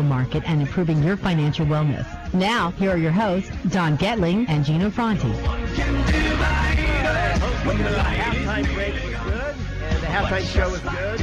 market and improving your financial wellness. Now, here are your hosts, Don Getling and Gino Franti. The halftime break was good, and the halftime show was good.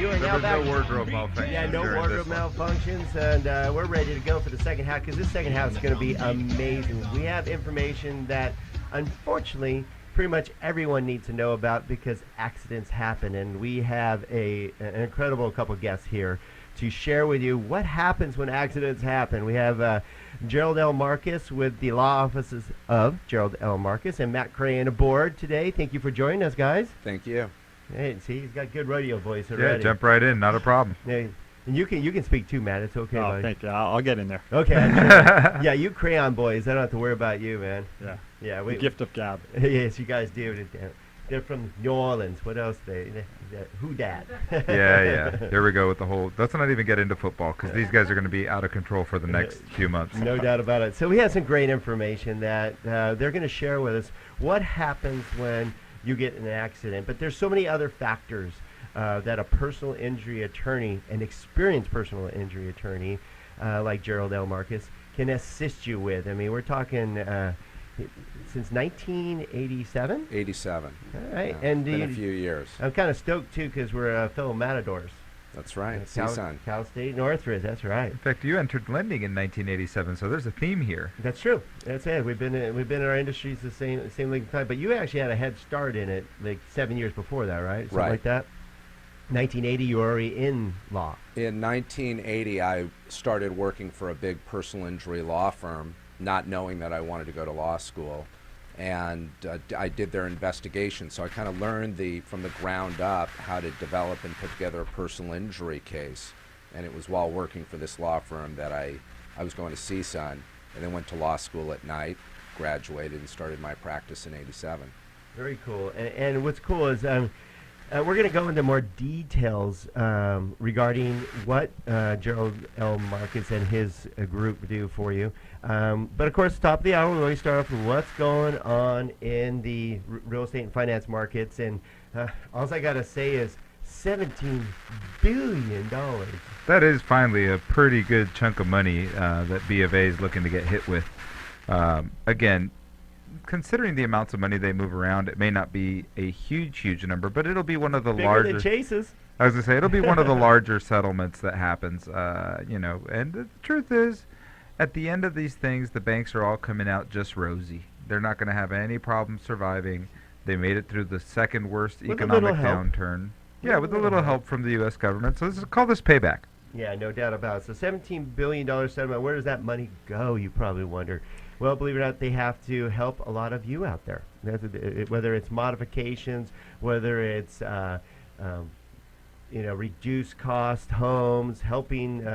You are now back. No wardrobe malfunctions. Yeah, no wardrobe malfunctions, and we're ready to go for the second half, because this second half is going to be amazing. We have information that, unfortunately, pretty much everyone needs to know about because accidents happen, and we have an incredible couple guests here to share with you what happens when accidents happen. We have Gerald L. Marcus with the law offices of Gerald L. Marcus and Matt Crane aboard today. Thank you for joining us, guys. Thank you. Hey, see, he's got good rodeo voice already. Yeah, jump right in, not a problem. Yeah, and you can speak too, Matt. It's okay. Oh, thank you. I'll get in there. Okay. Yeah, you crayon boys. I don't have to worry about you, man. Yeah. Yeah. The gift of gab. Yes, you guys do. They're from New Orleans. What else? Who dat? Yeah. Here we go with the whole. Let's not even get into football because these guys are going to be out of control for the next few months. No doubt about it. So we have some great information that they're going to share with us. What happens when you get in an accident? But there's so many other factors that a personal injury attorney, an experienced personal injury attorney like Gerald L. Marcus, can assist you with. I mean, we're talking since 1987? 87. All right. Yeah, And been a few years. I'm kind of stoked, too, because we're fellow Matadors. That's right. Cal State Northridge, that's right. In fact, you entered lending in 1987, so there's a theme here. That's true. That's it. We've been in our industries the same length of time, but you actually had a head start in it like 7 years before that, right? Something like that. 1980, you were already in law. In 1980, I started working for a big personal injury law firm, not knowing that I wanted to go to law school, and I did their investigation. So I kind of learned from the ground up how to develop and put together a personal injury case. And it was while working for this law firm that I was going to CSUN, and then went to law school at night, graduated, and started my practice in '87. Very cool. And what's cool is we're going to go into more details regarding what Gerald L. Marcus and his group do for you. But of course, top of the hour, we always start off with what's going on in the real estate and finance markets. And all I got to say is $17 billion. That is finally a pretty good chunk of money that B of A is looking to get hit with. Again, considering the amounts of money they move around, it may not be a huge number, but it'll be one of the larger. Bigger than Chase's. I was gonna say it'll be one of the larger settlements that happens. And the truth is, at the end of these things, the banks are all coming out just rosy. They're not going to have any problem surviving. They made it through the second worst economic downturn. Yeah, with a little help from the U.S. government. So call this payback. Yeah, no doubt about it. So $17 billion settlement, where does that money go, you probably wonder? Well, believe it or not, they have to help a lot of you out there. Whether it's modifications, whether it's reduced cost homes, helping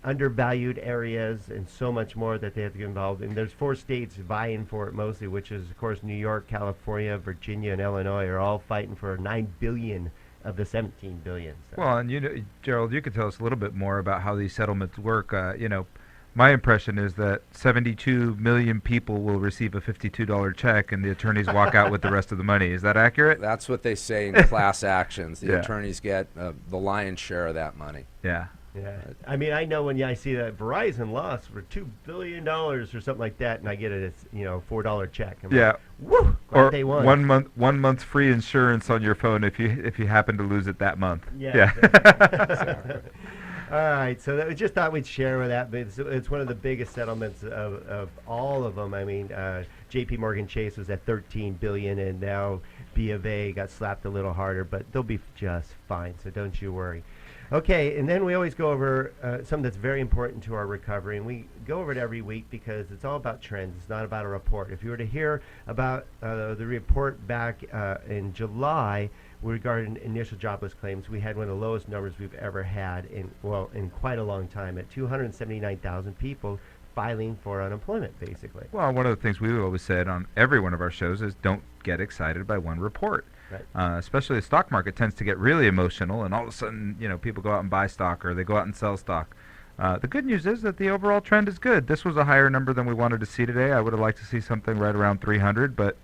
undervalued areas, and so much more that they have to get involved in. There's 4 states vying for it mostly, which is, of course, New York, California, Virginia, and Illinois are all fighting for $9 billion of the $17 billion. So. Well, and Gerald, you could tell us a little bit more about how these settlements work. My impression is that 72 million people will receive a $52 check, and the attorneys walk out with the rest of the money. Is that accurate? That's what they say in class actions. The attorneys get the lion's share of that money. Yeah. Yeah, I mean, I know when I see that Verizon lost for $2 billion or something like that, and I get it, $4 check. I'm like, woo! Or they won. one month's free insurance on your phone if you happen to lose it that month. Yeah. Exactly. All right, so we just thought we'd share with that, but it's one of the biggest settlements of all of them. I mean, J.P. Morgan Chase was at $13 billion, and now B of A got slapped a little harder, but they'll be just fine. So don't you worry. Okay, and then we always go over something that's very important to our recovery, and we go over it every week because it's all about trends. It's not about a report. If you were to hear about the report back in July regarding initial jobless claims, we had one of the lowest numbers we've ever had in quite a long time, at 279,000 people filing for unemployment, basically. Well, one of the things we've always said on every one of our shows is don't get excited by one report. Right. Especially the stock market tends to get really emotional, and all of a sudden, people go out and buy stock or they go out and sell stock. The good news is that the overall trend is good. This was a higher number than we wanted to see today. I would have liked to see something right around 300, but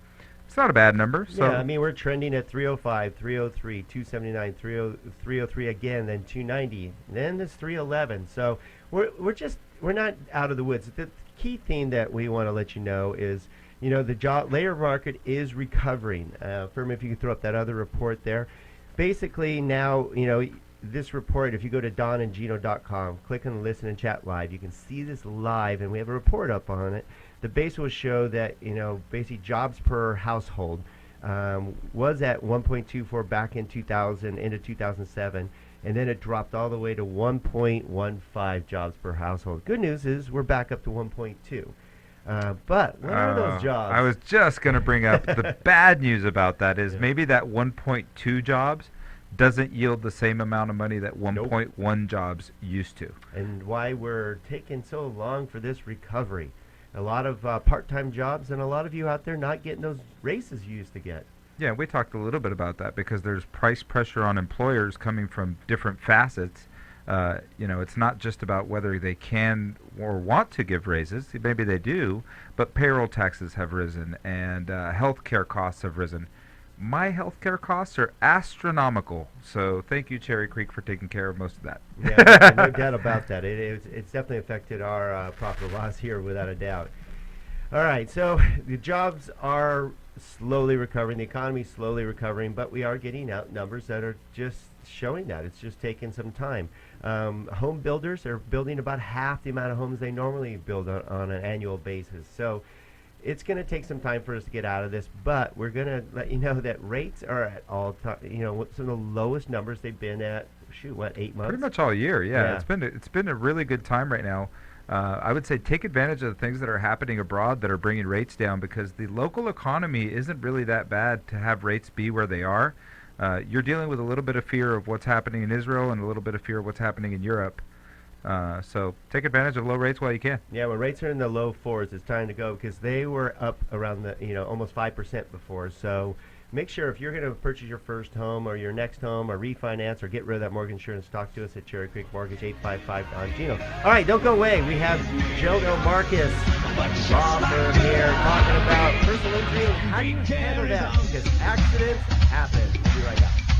It's not a bad number. So yeah, I mean, we're trending at 305, 303, 279, 303 again, then 290, then this 311. So we're not out of the woods. The key thing that we want to let you know is, the labor market is recovering. Firm, if you could throw up that other report there. Basically now, this report, if you go to donandgino.com, click on Listen and Chat Live, you can see this live, and we have a report up on it. The base will show that, basically jobs per household was at 1.24 back in 2000, into 2007, and then it dropped all the way to 1.15 jobs per household. Good news is we're back up to 1.2. But what are those jobs? I was just going to bring up the bad news about that is maybe that 1.2 jobs doesn't yield the same amount of money that 1.1 jobs used to. And why we're taking so long for this recovery. A lot of part-time jobs, and a lot of you out there not getting those raises you used to get. Yeah, we talked a little bit about that because there's price pressure on employers coming from different facets. It's not just about whether they can or want to give raises. Maybe they do, but payroll taxes have risen and healthcare costs have risen. My healthcare costs are astronomical, so thank you, Cherry Creek, for taking care of most of that. Yeah, no doubt about that. It's definitely affected our profit or loss here, without a doubt. All right, so the jobs are slowly recovering, the economy's slowly recovering, but we are getting out numbers that are just showing that. It's just taking some time. Home builders are building about half the amount of homes they normally build on an annual basis. So it's going to take some time for us to get out of this, but we're going to let you know that rates are at all time, some of the lowest numbers they've been at, 8 months? Pretty much all year, yeah. It's been a really good time right now. I would say take advantage of the things that are happening abroad that are bringing rates down, because the local economy isn't really that bad to have rates be where they are. You're dealing with a little bit of fear of what's happening in Israel and a little bit of fear of what's happening in Europe. So take advantage of low rates while you can. Yeah, when rates are in the low 4s, it's time to go, because they were up around the almost 5% before. So make sure if you're going to purchase your first home or your next home or refinance or get rid of that mortgage insurance, talk to us at Cherry Creek Mortgage, 855 Don Gino. All right, don't go away. We have Gerald L. Marcus, law firm here, talking about personal injury and how do you handle that, because accidents happen. We'll be right back.